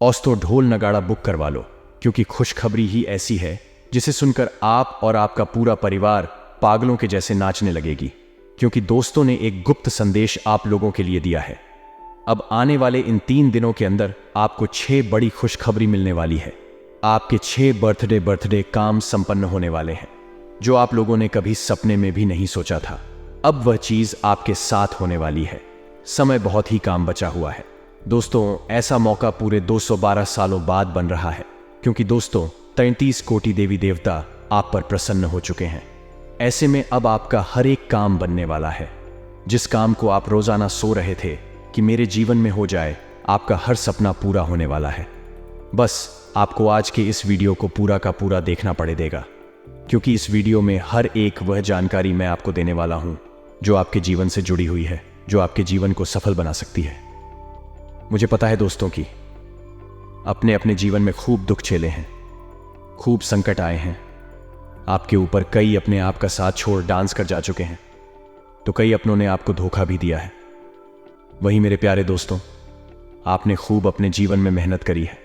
औस तो ढोल नगाड़ा बुक करवा लो, क्योंकि खुशखबरी ही ऐसी है जिसे सुनकर आप और आपका पूरा परिवार पागलों के जैसे नाचने लगेगी। क्योंकि दोस्तों ने एक गुप्त संदेश आप लोगों के लिए दिया है। अब आने वाले इन 3 दिनों के अंदर आपको 6 बड़ी खुशखबरी मिलने वाली है। आपके 6 बर्थडे काम संपन्न होने वाले हैं, जो आप लोगों ने कभी सपने में भी नहीं सोचा था। अब वह चीज आपके साथ होने वाली है। समय बहुत ही काम बचा हुआ है दोस्तों। ऐसा मौका पूरे 212 सालों बाद बन रहा है, क्योंकि दोस्तों 33 कोटि देवी देवता आप पर प्रसन्न हो चुके हैं। ऐसे में अब आपका हर एक काम बनने वाला है। जिस काम को आप रोजाना सो रहे थे कि मेरे जीवन में हो जाए, आपका हर सपना पूरा होने वाला है। बस आपको आज के इस वीडियो को पूरा का पूरा देखना पड़ेगा, क्योंकि इस वीडियो में हर एक वह जानकारी मैं आपको देने वाला हूं जो आपके जीवन से जुड़ी हुई है, जो आपके जीवन को सफल बना सकती है। मुझे पता है दोस्तों कि अपने अपने जीवन में खूब दुख झेले हैं, खूब संकट आए हैं। आपके ऊपर कई अपने आप का साथ छोड़ डांस कर जा चुके हैं, तो कई अपनों ने आपको धोखा भी दिया है। वही मेरे प्यारे दोस्तों, आपने खूब अपने जीवन में मेहनत करी है,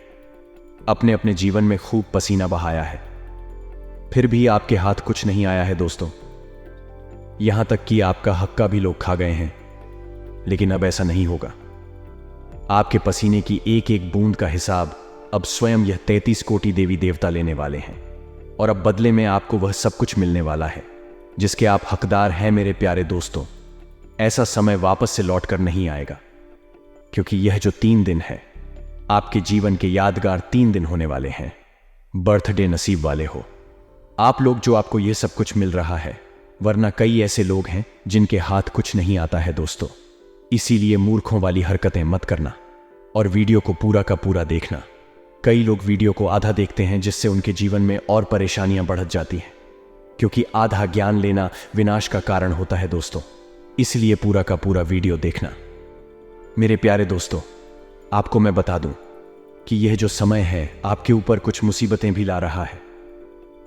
अपने अपने जीवन में खूब पसीना बहाया है, फिर भी आपके हाथ कुछ नहीं आया है दोस्तों। यहां तक कि आपका हक्का भी लोग खा गए हैं। लेकिन अब ऐसा नहीं होगा। आपके पसीने की एक एक बूंद का हिसाब अब स्वयं यह 33 कोटि देवी देवता लेने वाले हैं, और अब बदले में आपको वह सब कुछ मिलने वाला है जिसके आप हकदार हैं मेरे प्यारे दोस्तों। ऐसा समय वापस से लौट कर नहीं आएगा, क्योंकि यह जो 3 दिन है आपके जीवन के यादगार 3 दिन होने वाले हैं। बर्थडे नसीब वाले हो आप लोग, जो आपको यह सब कुछ मिल रहा है, वरना कई ऐसे लोग हैं जिनके हाथ कुछ नहीं आता है दोस्तों। इसीलिए मूर्खों वाली हरकतें मत करना और वीडियो को पूरा का पूरा देखना। कई लोग वीडियो को आधा देखते हैं, जिससे उनके जीवन में और परेशानियां बढ़ जाती हैं, क्योंकि आधा ज्ञान लेना विनाश का कारण होता है दोस्तों। इसलिए पूरा का पूरा वीडियो देखना। मेरे प्यारे दोस्तों, आपको मैं बता दूं कि यह जो समय है आपके ऊपर कुछ मुसीबतें भी ला रहा है।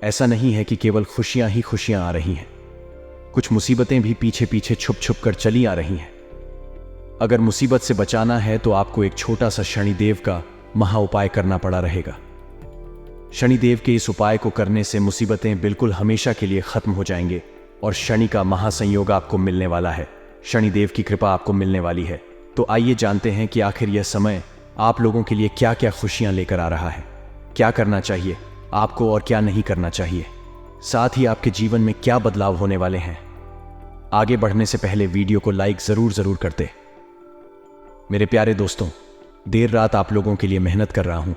ऐसा नहीं है कि केवल खुशियां ही खुशियां आ रही हैं, कुछ मुसीबतें भी पीछे पीछे छुप छुप कर चली आ रही हैं। अगर मुसीबत से बचाना है तो आपको एक छोटा सा शनिदेव का महा उपाय करना पड़ा रहेगा। शनिदेव के इस उपाय को करने से मुसीबतें बिल्कुल हमेशा के लिए खत्म हो जाएंगे और शनि का महासंयोग आपको मिलने वाला है। शनिदेव की कृपा आपको मिलने वाली है। तो आइए जानते हैं कि आखिर यह समय आप लोगों के लिए क्या क्या खुशियां लेकर आ रहा है, क्या करना चाहिए आपको और क्या नहीं करना चाहिए, साथ ही आपके जीवन में क्या बदलाव होने वाले हैं। आगे बढ़ने से पहले वीडियो को लाइक जरूर करते। मेरे प्यारे दोस्तों, देर रात आप लोगों के लिए मेहनत कर रहा हूं,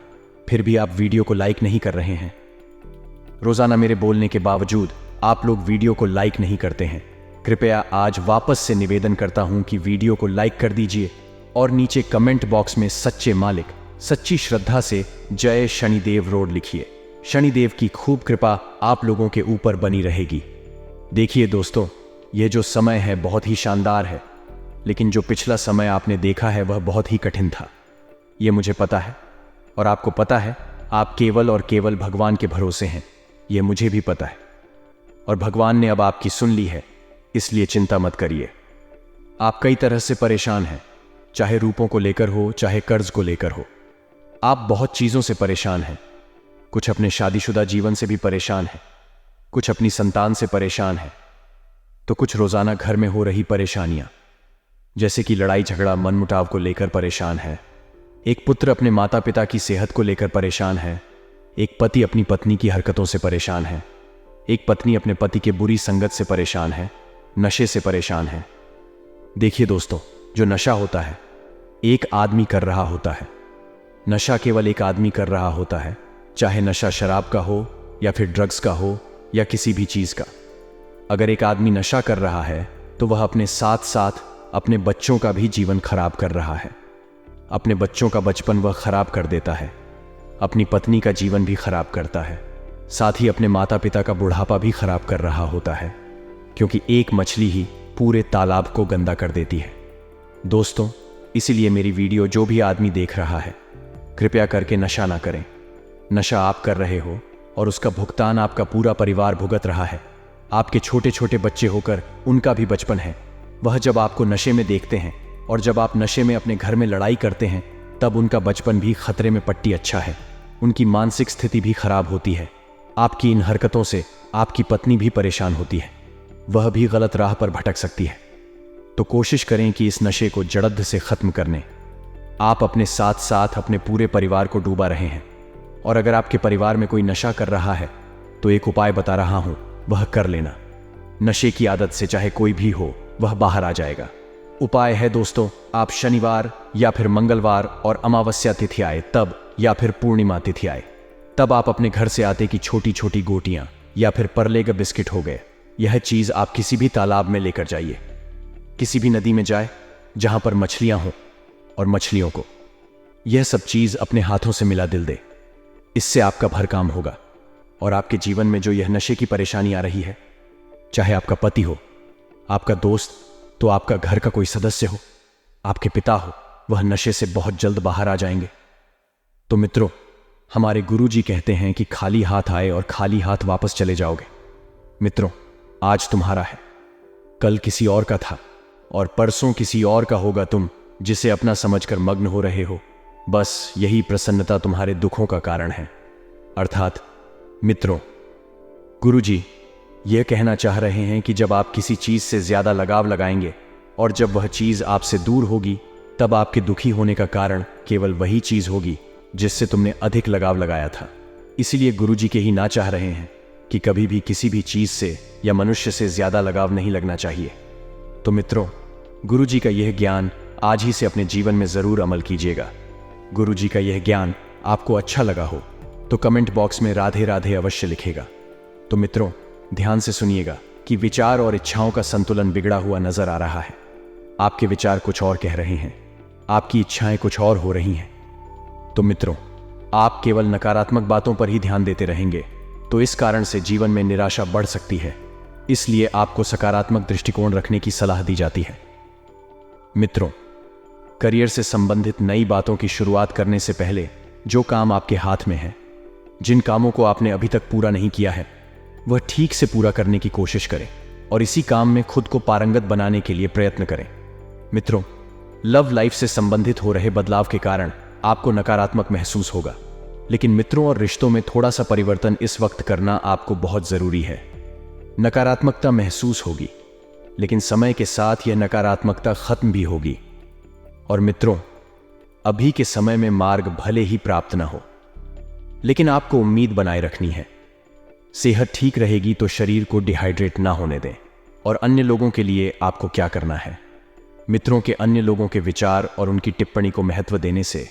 फिर भी आप वीडियो को लाइक नहीं कर रहे हैं। रोजाना मेरे बोलने के बावजूद आप लोग वीडियो को लाइक नहीं करते हैं। कृपया आज वापस से निवेदन करता हूं कि वीडियो को लाइक कर दीजिए और नीचे कमेंट बॉक्स में सच्चे मालिक, सच्ची श्रद्धा से जय शनिदेव रोड लिखिए। शनिदेव की खूब कृपा आप लोगों के ऊपर बनी रहेगी। देखिए दोस्तों, यह जो समय है बहुत ही शानदार है, लेकिन जो पिछला समय आपने देखा है वह बहुत ही कठिन था। यह मुझे पता है, और आपको पता है आप केवल और केवल भगवान के भरोसे हैं। यह मुझे भी पता है, और भगवान ने अब आपकी सुन ली है, इसलिए चिंता मत करिए। आप कई तरह से परेशान हैं, चाहे रूपों को लेकर हो, चाहे कर्ज को लेकर हो। आप बहुत चीजों से परेशान हैं। कुछ अपने शादीशुदा जीवन से भी परेशान हैं, कुछ अपनी संतान से परेशान हैं, तो कुछ रोजाना घर में हो रही परेशानियां, जैसे कि लड़ाई झगड़ा मनमुटाव को लेकर परेशान है। एक पुत्र अपने माता पिता की सेहत को लेकर परेशान है। एक पति अपनी पत्नी की हरकतों से परेशान है। एक पत्नी अपने पति के बुरी संगत से परेशान है, नशे से परेशान है। देखिए दोस्तों, जो नशा होता है एक आदमी कर रहा होता है। नशा केवल एक आदमी कर रहा होता है, चाहे नशा शराब का हो या फिर ड्रग्स का हो या किसी भी चीज का। अगर एक आदमी नशा कर रहा है तो वह अपने साथ साथ अपने बच्चों का भी जीवन खराब कर रहा है। अपने बच्चों का बचपन वह खराब कर देता है, अपनी पत्नी का जीवन भी खराब करता है, साथ ही अपने माता पिता का बुढ़ापा भी खराब कर रहा होता है, क्योंकि एक मछली ही पूरे तालाब को गंदा कर देती है। दोस्तों, इसीलिए मेरी वीडियो जो भी आदमी देख रहा है, कृपया करके नशा ना करें। नशा आप कर रहे हो और उसका भुगतान आपका पूरा परिवार भुगत रहा है। आपके छोटे छोटे बच्चे होकर उनका भी बचपन है। वह जब आपको नशे में देखते हैं और जब आप नशे में अपने घर में लड़ाई करते हैं, तब उनका बचपन भी खतरे में पट्टी अच्छा है। उनकी मानसिक स्थिति भी खराब होती है। आपकी इन हरकतों से आपकी पत्नी भी परेशान होती है, वह भी गलत राह पर भटक सकती है। तो कोशिश करें कि इस नशे को जड़द से खत्म करने आप अपने साथ साथ अपने पूरे परिवार को डूबा रहे हैं। और अगर आपके परिवार में कोई नशा कर रहा है तो एक उपाय बता रहा हूं, वह कर लेना। नशे की आदत से चाहे कोई भी हो, वह बाहर आ जाएगा। उपाय है दोस्तों, आप शनिवार या फिर मंगलवार और अमावस्या तिथि आए तब, या फिर पूर्णिमा तिथि आए तब आप अपने घर से आटे की छोटी छोटी गोटियां या फिर परले का बिस्किट हो गए, यह चीज आप किसी भी तालाब में लेकर जाइए। किसी भी नदी में जाए जहां पर मछलियां हों, और मछलियों को यह सब चीज अपने हाथों से मिला दिल दे। इससे आपका भर काम होगा और आपके जीवन में जो यह नशे की परेशानी आ रही है, चाहे आपका पति हो, आपका दोस्त, तो आपका घर का कोई सदस्य हो, आपके पिता हो, वह नशे से बहुत जल्द बाहर आ जाएंगे। तो मित्रों, हमारे गुरुजी कहते हैं कि खाली हाथ आए और खाली हाथ वापस चले जाओगे। मित्रों, आज तुम्हारा है, कल किसी और का था और परसों किसी और का होगा। तुम जिसे अपना समझकर मग्न हो रहे हो, बस यही प्रसन्नता तुम्हारे दुखों का कारण है। अर्थात मित्रों, गुरुजी यह कहना चाह रहे हैं कि जब आप किसी चीज से ज्यादा लगाव लगाएंगे और जब वह चीज आपसे दूर होगी, तब आपके दुखी होने का कारण केवल वही चीज होगी जिससे तुमने अधिक लगाव लगाया था। इसीलिए गुरुजी के ही ना चाह रहे हैं कि कभी भी किसी भी चीज से या मनुष्य से ज्यादा लगाव नहीं लगना चाहिए। तो मित्रों, गुरुजी का यह ज्ञान आज ही से अपने जीवन में जरूर अमल कीजिएगा। गुरुजी का यह ज्ञान आपको अच्छा लगा हो तो कमेंट बॉक्स में राधे राधे अवश्य लिखेगा। तो मित्रों, ध्यान से सुनिएगा कि विचार और इच्छाओं का संतुलन बिगड़ा हुआ नजर आ रहा है। आपके विचार कुछ और कह रहे हैं, आपकी इच्छाएं कुछ और हो रही हैं। तो मित्रों, आप केवल नकारात्मक बातों पर ही ध्यान देते रहेंगे तो इस कारण से जीवन में निराशा बढ़ सकती है। इसलिए आपको सकारात्मक दृष्टिकोण रखने की सलाह दी जाती है। मित्रों, करियर से संबंधित नई बातों की शुरुआत करने से पहले जो काम आपके हाथ में है, जिन कामों को आपने अभी तक पूरा नहीं किया है, वह ठीक से पूरा करने की कोशिश करें और इसी काम में खुद को पारंगत बनाने के लिए प्रयत्न करें। मित्रों, लव लाइफ से संबंधित हो रहे बदलाव के कारण आपको नकारात्मक महसूस होगा, लेकिन मित्रों और रिश्तों में थोड़ा सा परिवर्तन इस वक्त करना आपको बहुत जरूरी है। नकारात्मकता महसूस होगी, लेकिन समय के साथ यह नकारात्मकता खत्म भी होगी। और मित्रों, अभी के समय में मार्ग भले ही प्राप्त न हो, लेकिन आपको उम्मीद बनाए रखनी है। सेहत ठीक रहेगी तो शरीर को डिहाइड्रेट ना होने दें। और अन्य लोगों के लिए आपको क्या करना है? मित्रों के अन्य लोगों के विचार और उनकी टिप्पणी को महत्व देने से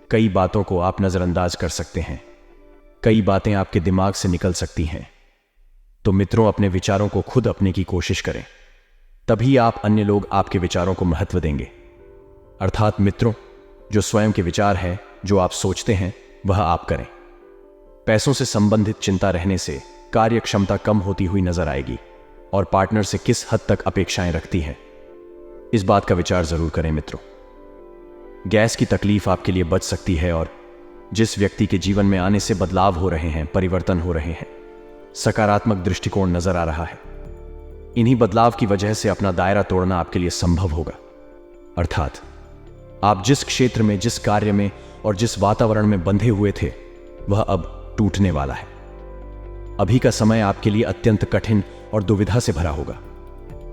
कई बातों को आप नजरअंदाज कर सकते हैं। कई बातें आपके दिमाग से निकल सकती हैं। तो मित्रों, अपने विचारों को खुद अपने की कोशिश करें, तभी आप अन्य लोग आपके विचारों को महत्व देंगे। अर्थात मित्रों, जो स्वयं के विचार है, जो आप सोचते हैं, वह आप करें। पैसों से संबंधित चिंता रहने से कार्य क्षमता कम होती हुई नजर आएगी और पार्टनर से किस हद तक अपेक्षाएं रखती हैं, इस बात का विचार जरूर करें। मित्रों, गैस की तकलीफ आपके लिए बच सकती है और जिस व्यक्ति के जीवन में आने से बदलाव हो रहे हैं, परिवर्तन हो रहे हैं, सकारात्मक दृष्टिकोण नजर आ रहा है, इन्हीं बदलाव की वजह से अपना दायरा तोड़ना आपके लिए संभव होगा। अर्थात आप जिस क्षेत्र में, जिस कार्य में और जिस वातावरण में बंधे हुए थे, वह अब टूटने वाला है। अभी का समय आपके लिए अत्यंत कठिन और दुविधा से भरा होगा।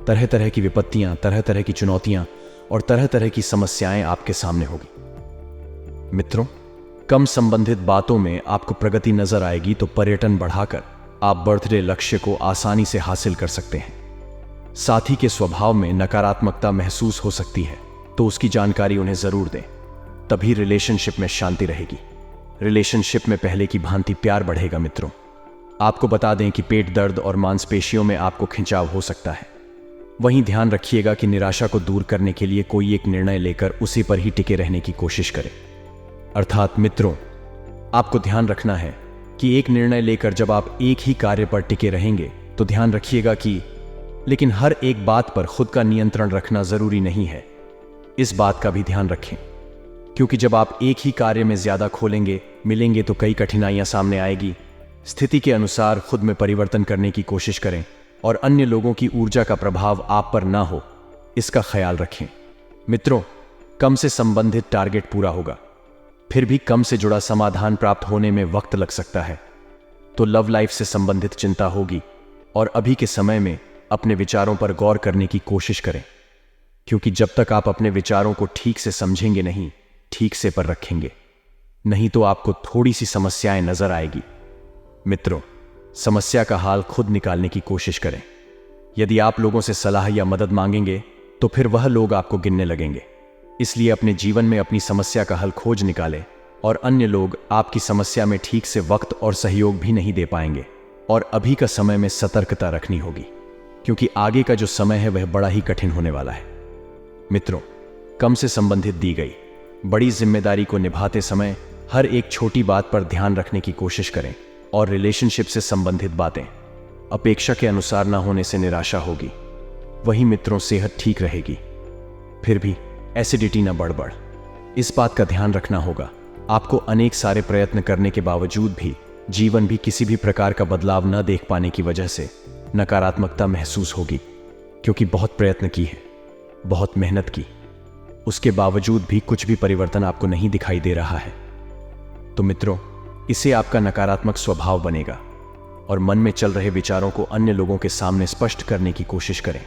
तरह तरह की विपत्तियां, तरह तरह की चुनौतियां और तरह तरह की समस्याएं आपके सामने होगी। मित्रों, कम संबंधित बातों में आपको प्रगति नजर आएगी तो पर्यटन बढ़ाकर आप बर्थडे लक्ष्य को आसानी से हासिल कर सकते हैं। साथी के स्वभाव में नकारात्मकता महसूस हो सकती है तो उसकी जानकारी उन्हें जरूर दें, तभी रिलेशनशिप में शांति रहेगी। रिलेशनशिप में पहले की भांति प्यार बढ़ेगा। मित्रों, आपको बता दें कि पेट दर्द और मांसपेशियों में आपको खिंचाव हो सकता है। वहीं ध्यान रखिएगा कि निराशा को दूर करने के लिए कोई एक निर्णय लेकर उसी पर ही टिके रहने की कोशिश करें। अर्थात मित्रों, आपको ध्यान रखना है कि एक निर्णय लेकर जब आप एक ही कार्य पर टिके रहेंगे तो ध्यान रखिएगा कि लेकिन हर एक बात पर खुद का नियंत्रण रखना जरूरी नहीं है। इस बात का भी ध्यान रखें, क्योंकि जब आप एक ही कार्य में ज्यादा खोलेंगे मिलेंगे तो कई कठिनाइयां सामने आएगी। स्थिति के अनुसार खुद में परिवर्तन करने की कोशिश करें और अन्य लोगों की ऊर्जा का प्रभाव आप पर ना हो, इसका ख्याल रखें। मित्रों, कम से संबंधित टारगेट पूरा होगा फिर भी कम से जुड़ा समाधान प्राप्त होने में वक्त लग सकता है। तो लव लाइफ से संबंधित चिंता होगी, और अभी के समय में अपने विचारों पर गौर करने की कोशिश करें, क्योंकि जब तक आप अपने विचारों को ठीक से समझेंगे नहीं, ठीक से पर रखेंगे नहीं, तो आपको थोड़ी सी समस्याएं नजर आएगी। मित्रों, समस्या का हाल खुद निकालने की कोशिश करें। यदि आप लोगों से सलाह या मदद मांगेंगे तो फिर वह लोग आपको गिनने लगेंगे। इसलिए अपने जीवन में अपनी समस्या का हल खोज निकालें, और अन्य लोग आपकी समस्या में ठीक से वक्त और सहयोग भी नहीं दे पाएंगे। और अभी का समय में सतर्कता रखनी होगी, क्योंकि आगे का जो समय है वह बड़ा ही कठिन होने वाला है। मित्रों, कम से संबंधित दी गई बड़ी जिम्मेदारी को निभाते समय हर एक छोटी बात पर ध्यान रखने की कोशिश करें, और रिलेशनशिप से संबंधित बातें अपेक्षा के अनुसार ना होने से निराशा होगी। वहीं मित्रों, सेहत ठीक रहेगी, फिर भी एसिडिटी न बढ़। इस बात का ध्यान रखना होगा। आपको अनेक सारे प्रयत्न करने के बावजूद भी जीवन भी किसी भी प्रकार का बदलाव न देख पाने की वजह से नकारात्मकता महसूस होगी, क्योंकि बहुत प्रयत्न की है, बहुत मेहनत की, उसके बावजूद भी कुछ भी परिवर्तन आपको नहीं दिखाई दे रहा है। तो मित्रों, इससे आपका नकारात्मक स्वभाव बनेगा, और मन में चल रहे विचारों को अन्य लोगों के सामने स्पष्ट करने की कोशिश करें।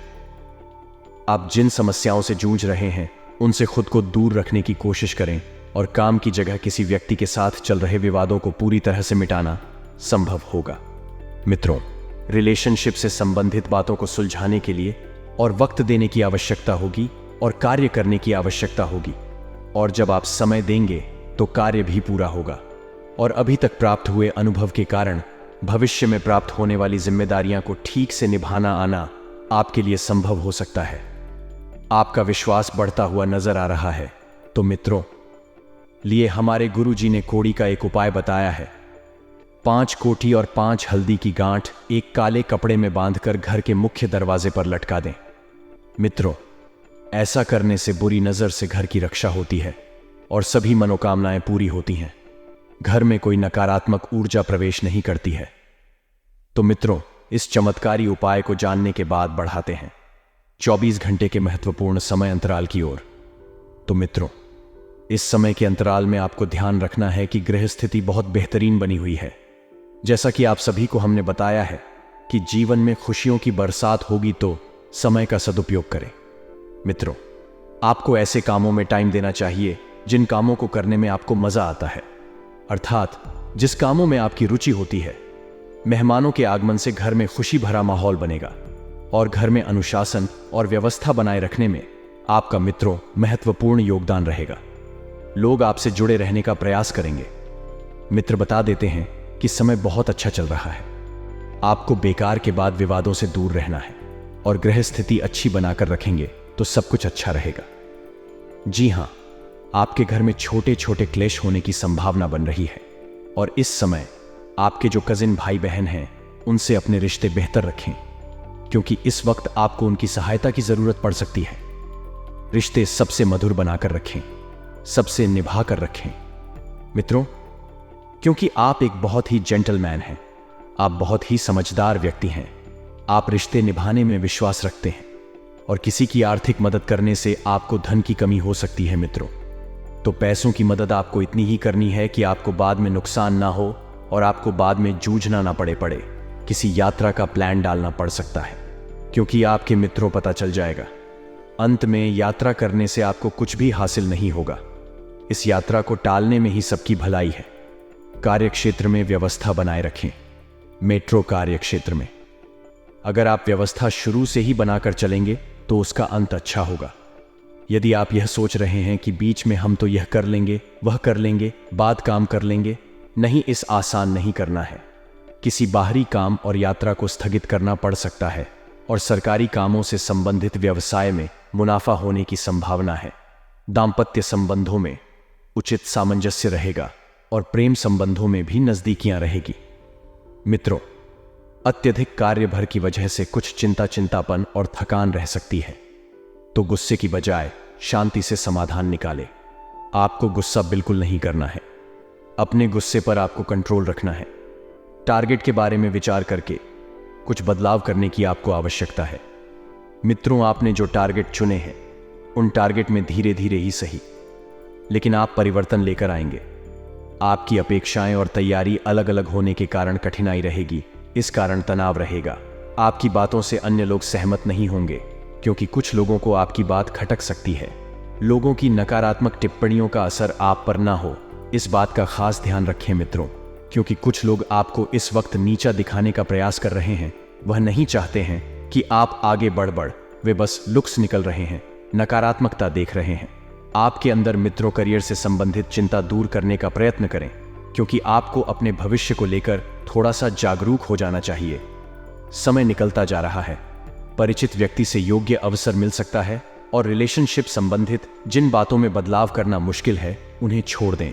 आप जिन समस्याओं से जूझ रहे हैं उनसे खुद को दूर रखने की कोशिश करें, और काम की जगह किसी व्यक्ति के साथ चल रहे विवादों को पूरी तरह से मिटाना संभव होगा। मित्रों, रिलेशनशिप से संबंधित बातों को सुलझाने के लिए और वक्त देने की आवश्यकता होगी, और कार्य करने की आवश्यकता होगी। और जब आप समय देंगे तो कार्य भी पूरा होगा, और अभी तक प्राप्त हुए अनुभव के कारण भविष्य में प्राप्त होने वाली जिम्मेदारियां को ठीक से निभाना आना आपके लिए संभव हो सकता है। आपका विश्वास बढ़ता हुआ नजर आ रहा है। तो मित्रों, लिए हमारे गुरुजी ने कोड़ी का एक उपाय बताया है। 5 कोठी और 5 हल्दी की गांठ एक काले कपड़े में बांधकर घर के मुख्य दरवाजे पर लटका दें। मित्रों, ऐसा करने से बुरी नजर से घर की रक्षा होती है, और सभी मनोकामनाएं पूरी होती हैं। घर में कोई नकारात्मक ऊर्जा प्रवेश नहीं करती है। तो मित्रों, इस चमत्कारी उपाय को जानने के बाद बढ़ाते हैं 24 घंटे के महत्वपूर्ण समय अंतराल की ओर। तो मित्रों, इस समय के अंतराल में आपको ध्यान रखना है कि गृह स्थिति बहुत बेहतरीन बनी हुई है। जैसा कि आप सभी को हमने बताया है कि जीवन में खुशियों की बरसात होगी, तो समय का सदुपयोग करें। मित्रों, आपको ऐसे कामों में टाइम देना चाहिए जिन कामों को करने में आपको मजा आता है, अर्थात जिस कामों में आपकी रुचि होती है। मेहमानों के आगमन से घर में खुशी भरा माहौल बनेगा, और घर में अनुशासन और व्यवस्था बनाए रखने में आपका मित्रों महत्वपूर्ण योगदान रहेगा। लोग आपसे जुड़े रहने का प्रयास करेंगे। मित्र बता देते हैं कि समय बहुत अच्छा चल रहा है। आपको बेकार के बाद विवादों से दूर रहना है, और गृह स्थिति अच्छी बनाकर रखेंगे तो सब कुछ अच्छा रहेगा। जी हां, आपके घर में छोटे छोटे क्लेश होने की संभावना बन रही है, और इस समय आपके जो कजिन भाई बहन हैं उनसे अपने रिश्ते बेहतर रखें, क्योंकि इस वक्त आपको उनकी सहायता की जरूरत पड़ सकती है। रिश्ते सबसे मधुर बनाकर रखें, सबसे निभा कर रखें मित्रों, क्योंकि आप एक बहुत ही जेंटलमैन हैं। आप बहुत ही समझदार व्यक्ति हैं। आप रिश्ते निभाने में विश्वास रखते हैं, और किसी की आर्थिक मदद करने से आपको धन की कमी हो सकती है मित्रों। तो पैसों की मदद आपको इतनी ही करनी है कि आपको बाद में नुकसान ना हो, और आपको बाद में जूझना ना पड़े। किसी यात्रा का प्लान डालना पड़ सकता है, क्योंकि आपके मित्रों पता चल जाएगा। अंत में यात्रा करने से आपको कुछ भी हासिल नहीं होगा। इस यात्रा को टालने में ही सबकी भलाई है। कार्यक्षेत्र में व्यवस्था बनाए रखें। मेट्रो कार्यक्षेत्र में अगर आप व्यवस्था शुरू से ही बनाकर चलेंगे तो उसका अंत अच्छा होगा। यदि आप यह सोच रहे हैं कि बीच में हम तो यह कर लेंगे, वह कर लेंगे, बाद काम कर लेंगे, नहीं, इस आसान नहीं करना है। किसी बाहरी काम और यात्रा को स्थगित करना पड़ सकता है, और सरकारी कामों से संबंधित व्यवसाय में मुनाफा होने की संभावना है। दाम्पत्य संबंधों में उचित सामंजस्य रहेगा, और प्रेम संबंधों में भी नजदीकियां रहेगी। मित्रों, अत्यधिक कार्यभार की वजह से कुछ चिंतापन और थकान रह सकती है। तो गुस्से की बजाय शांति से समाधान निकाले। आपको गुस्सा बिल्कुल नहीं करना है। अपने गुस्से पर आपको कंट्रोल रखना है। टारगेट के बारे में विचार करके कुछ बदलाव करने की आपको आवश्यकता है। मित्रों, आपने जो टारगेट चुने हैं उन टारगेट में धीरे धीरे ही सही लेकिन आप परिवर्तन लेकर आएंगे। आपकी अपेक्षाएं और तैयारी अलग अलग होने के कारण कठिनाई रहेगी, इस कारण तनाव रहेगा। आपकी बातों से अन्य लोग सहमत नहीं होंगे, क्योंकि कुछ लोगों को आपकी बात खटक सकती है। लोगों की नकारात्मक टिप्पणियों का असर आप पर ना हो, इस बात का खास ध्यान रखें मित्रों, क्योंकि कुछ लोग आपको इस वक्त नीचा दिखाने का प्रयास कर रहे हैं। वह नहीं चाहते हैं कि आप आगे बढ़, वे बस लुक्स निकल रहे हैं, नकारात्मकता देख रहे हैं। आपके अंदर मित्रों करियर से संबंधित चिंता दूर करने का प्रयत्न करें, क्योंकि आपको अपने भविष्य को लेकर थोड़ा सा जागरूक हो जाना चाहिए। समय निकलता जा रहा है, परिचित व्यक्ति से योग्य अवसर मिल सकता है, और रिलेशनशिप संबंधित जिन बातों में बदलाव करना मुश्किल है उन्हें छोड़ दें।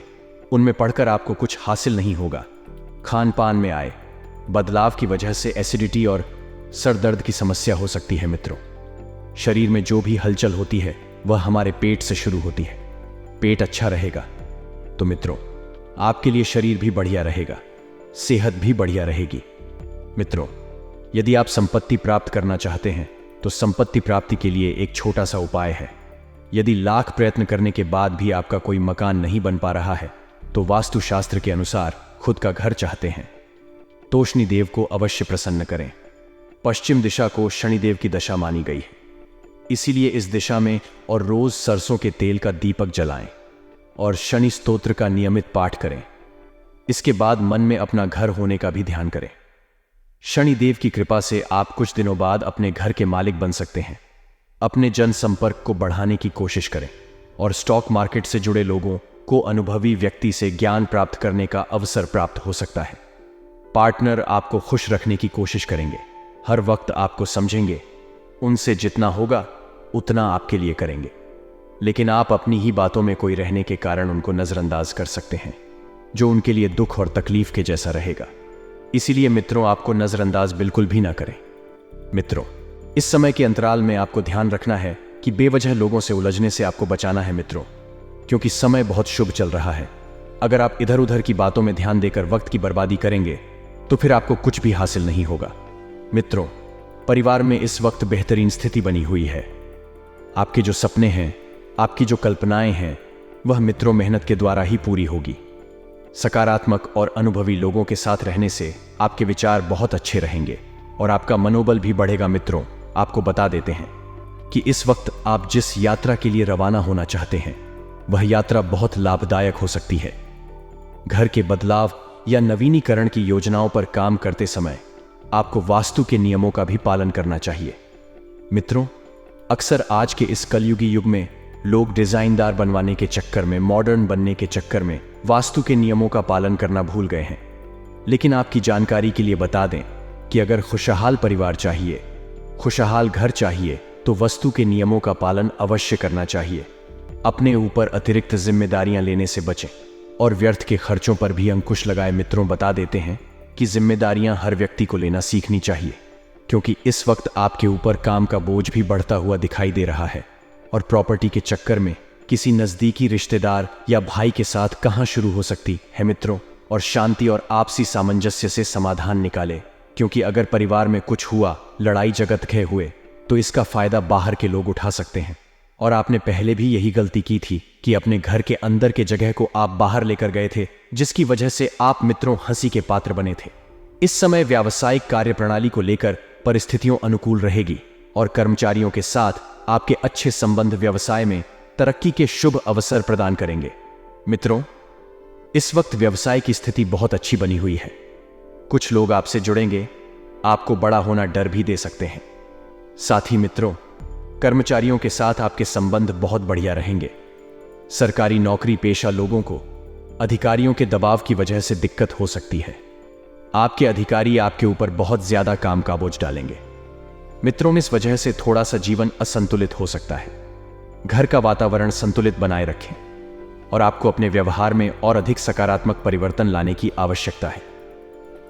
उनमें पढ़कर आपको कुछ हासिल नहीं होगा। खान पान में आए बदलाव की वजह से एसिडिटी और सर दर्द की समस्या हो सकती है मित्रों। शरीर में जो भी हलचल होती है वह हमारे पेट से शुरू होती है। पेट अच्छा रहेगा तो मित्रों आपके लिए शरीर भी बढ़िया रहेगा, सेहत भी बढ़िया रहेगी। मित्रों, यदि आप संपत्ति प्राप्त करना चाहते हैं तो संपत्ति प्राप्ति के लिए एक छोटा सा उपाय है। यदि लाख प्रयत्न करने के बाद भी आपका कोई मकान नहीं बन पा रहा है तो वास्तुशास्त्र के अनुसार खुद का घर चाहते हैं तो शनिदेव को अवश्य प्रसन्न करें। पश्चिम दिशा को शनिदेव की दशा मानी गई है, इसीलिए इस दिशा में और रोज सरसों के तेल का दीपक जलाएं और शनि स्तोत्र का नियमित पाठ करें। इसके बाद मन में अपना घर होने का भी ध्यान करें। शनिदेव की कृपा से आप कुछ दिनों बाद अपने घर के मालिक बन सकते हैं। अपने जनसंपर्क को बढ़ाने की कोशिश करें और स्टॉक मार्केट से जुड़े लोगों को अनुभवी व्यक्ति से ज्ञान प्राप्त करने का अवसर प्राप्त हो सकता है। पार्टनर आपको खुश रखने की कोशिश करेंगे, हर वक्त आपको समझेंगे, उनसे जितना होगा उतना आपके लिए करेंगे, लेकिन आप अपनी ही बातों में कोई रहने के कारण उनको नजरअंदाज कर सकते हैं, जो उनके लिए दुख और तकलीफ के जैसा रहेगा। इसीलिए मित्रों आपको नजरअंदाज बिल्कुल भी ना करें। मित्रों, इस समय के अंतराल में आपको ध्यान रखना है कि बेवजह लोगों से उलझने से आपको बचाना है मित्रों, क्योंकि समय बहुत शुभ चल रहा है। अगर आप इधर उधर की बातों में ध्यान देकर वक्त की बर्बादी करेंगे तो फिर आपको कुछ भी हासिल नहीं होगा। मित्रों, परिवार में इस वक्त बेहतरीन स्थिति बनी हुई है। आपके जो सपने हैं, आपकी जो कल्पनाएं हैं, वह मित्रों मेहनत के द्वारा ही पूरी होगी। सकारात्मक और अनुभवी लोगों के साथ रहने से आपके विचार बहुत अच्छे रहेंगे और आपका मनोबल भी बढ़ेगा। मित्रों, आपको बता देते हैं कि इस वक्त आप जिस यात्रा के लिए रवाना होना चाहते हैं वह यात्रा बहुत लाभदायक हो सकती है। घर के बदलाव या नवीनीकरण की योजनाओं पर काम करते समय आपको वास्तु के नियमों का भी पालन करना चाहिए। मित्रों, अक्सर आज के इस कलयुगी युग में लोग डिजाइनदार बनवाने के चक्कर में, मॉडर्न बनने के चक्कर में वास्तु के नियमों का पालन करना भूल गए हैं। लेकिन आपकी जानकारी के लिए बता दें कि अगर खुशहाल परिवार चाहिए, खुशहाल घर चाहिए तो वास्तु के नियमों का पालन अवश्य करना चाहिए। अपने ऊपर अतिरिक्त जिम्मेदारियां लेने से बचें और व्यर्थ के खर्चों पर भी अंकुश लगाए। मित्रों, बता देते हैं कि जिम्मेदारियां हर व्यक्ति को लेना सीखनी चाहिए, क्योंकि इस वक्त आपके ऊपर काम का बोझ भी बढ़ता हुआ दिखाई दे रहा है और प्रॉपर्टी के चक्कर में किसी नजदीकी रिश्तेदार या भाई के साथ कहां शुरू हो सकती है मित्रों। और शांति और आपसी सामंजस्य से समाधान निकाले, क्योंकि अगर परिवार में कुछ हुआ, लड़ाई झगड़े खे हुए, तो इसका फायदा बाहर के लोग उठा सकते हैं। और आपने पहले भी यही गलती की थी कि अपने घर के अंदर के जगह को आप बाहर लेकर गए थे, जिसकी वजह से आप मित्रों हंसी के पात्र बने थे। इस समय व्यावसायिक कार्यप्रणाली को लेकर परिस्थितियों अनुकूल रहेगी और कर्मचारियों के साथ आपके अच्छे संबंध व्यवसाय में तरक्की के शुभ अवसर प्रदान करेंगे। मित्रों, इस वक्त व्यवसाय की स्थिति बहुत अच्छी बनी हुई है। कुछ लोग आपसे जुड़ेंगे, आपको बड़ा होना डर भी दे सकते हैं। साथ ही मित्रों, कर्मचारियों के साथ आपके संबंध बहुत बढ़िया रहेंगे। सरकारी नौकरी पेशा लोगों को अधिकारियों के दबाव की वजह से दिक्कत हो सकती है। आपके अधिकारी आपके ऊपर बहुत ज्यादा काम का बोझ डालेंगे। मित्रों, इस वजह से थोड़ा सा जीवन असंतुलित हो सकता है। घर का वातावरण संतुलित बनाए रखें और आपको अपने व्यवहार में और अधिक सकारात्मक परिवर्तन लाने की आवश्यकता है।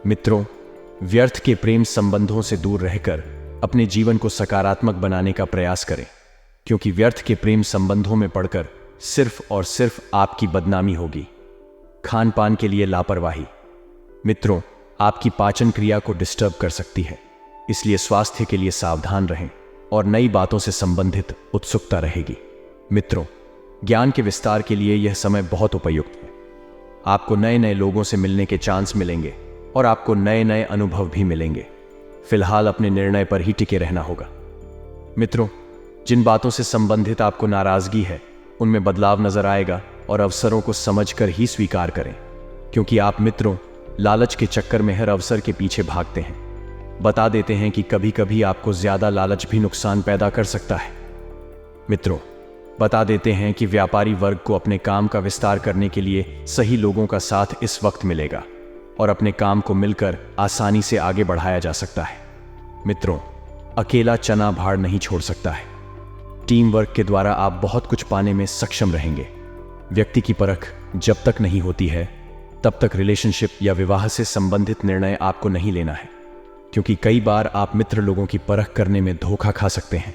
मित्रों, व्यर्थ के प्रेम संबंधों से दूर रहकर अपने जीवन को सकारात्मक बनाने का प्रयास करें, क्योंकि व्यर्थ के प्रेम संबंधों में पड़कर सिर्फ और सिर्फ आपकी बदनामी होगी। खान पान के लिए लापरवाही मित्रों आपकी पाचन क्रिया को डिस्टर्ब कर सकती है, इसलिए स्वास्थ्य के लिए सावधान रहें और नई बातों से संबंधित उत्सुकता रहेगी। मित्रों, ज्ञान के विस्तार के लिए यह समय बहुत उपयुक्त है। आपको नए नए लोगों से मिलने के चांस मिलेंगे और आपको नए नए अनुभव भी मिलेंगे। फिलहाल अपने निर्णय पर ही टिके रहना होगा। मित्रों, जिन बातों से संबंधित आपको नाराजगी है उनमें बदलाव नजर आएगा और अवसरों को समझकर ही स्वीकार करें, क्योंकि आप मित्रों लालच के चक्कर में हर अवसर के पीछे भागते हैं। बता देते हैं कि कभी कभी आपको ज्यादा लालच भी नुकसान पैदा कर सकता है। मित्रों, बता देते हैं कि व्यापारी वर्ग को अपने काम का विस्तार करने के लिए सही लोगों का साथ इस वक्त मिलेगा और अपने काम को मिलकर आसानी से आगे बढ़ाया जा सकता है। मित्रों, अकेला चना भाड़ नहीं छोड़ सकता है। टीम वर्क के द्वारा आप बहुत कुछ पाने में सक्षम रहेंगे। व्यक्ति की परख जब तक नहीं होती है तब तक रिलेशनशिप या विवाह से संबंधित निर्णय आपको नहीं लेना है, क्योंकि कई बार आप मित्र लोगों की परख करने में धोखा खा सकते हैं।